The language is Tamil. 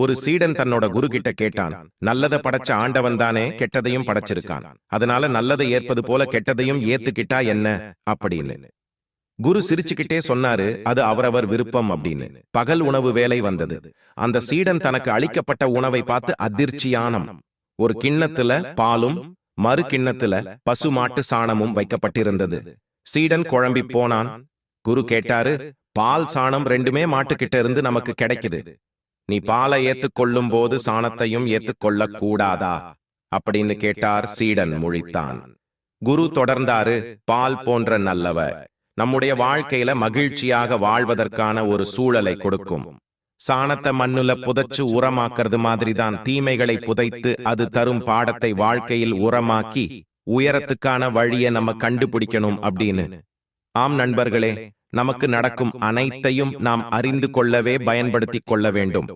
ஒரு சீடன் தன்னோட குரு கிட்ட கேட்டான், நல்லத படைச்ச ஆண்டவன் தானே கெட்டதையும் படைச்சிருக்கான், அதனால நல்லதை ஏற்பது போல கெட்டதையும் ஏத்துக்கிட்டா என்ன அப்படின்னு. குரு சிரிச்சுக்கிட்டே சொன்னாரு, அது அவரவர் விருப்பம் அப்படின்னு. பகல் உணவு வேலை வந்தது. அந்த சீடன் தனக்கு அளிக்கப்பட்ட உணவை பார்த்து அதிர்ச்சியானம். ஒரு கிண்ணத்துல பாலும் மறு கிண்ணத்துல பசு மாட்டு சாணமும் வைக்கப்பட்டிருந்தது. சீடன் குழம்பி போனான். குரு கேட்டாரு, பால் சாணம் ரெண்டுமே மாட்டுக்கிட்ட இருந்து நமக்கு கிடைக்குது, நீ பாலை ஏத்துக்கொள்ளும் போது சாணத்தையும் ஏத்துக்கொள்ள கூடாதா அப்படின்னு கேட்டார். சீடன் முழித்தான். குரு தொடர்ந்தாரு, பால் போன்ற நல்லவ நம்முடைய வாழ்க்கையில மகிழ்ச்சியாக வாழ்வதற்கான ஒரு சூழலை கொடுக்கும். சாணத்தை மண்ணுல புதைச்சு உரமாக்குறது மாதிரிதான் தீமைகளை புதைத்து அது தரும் பாடத்தை வாழ்க்கையில் உரமாக்கி உயரத்துக்கான வழியை நம்ம கண்டுபிடிக்கணும் அப்படின்னு. ஆம் நண்பர்களே, நமக்கு நடக்கும் அனைத்தையும் நாம் அறிந்து கொள்ளவே பயன்படுத்திக் கொள்ள வேண்டும்.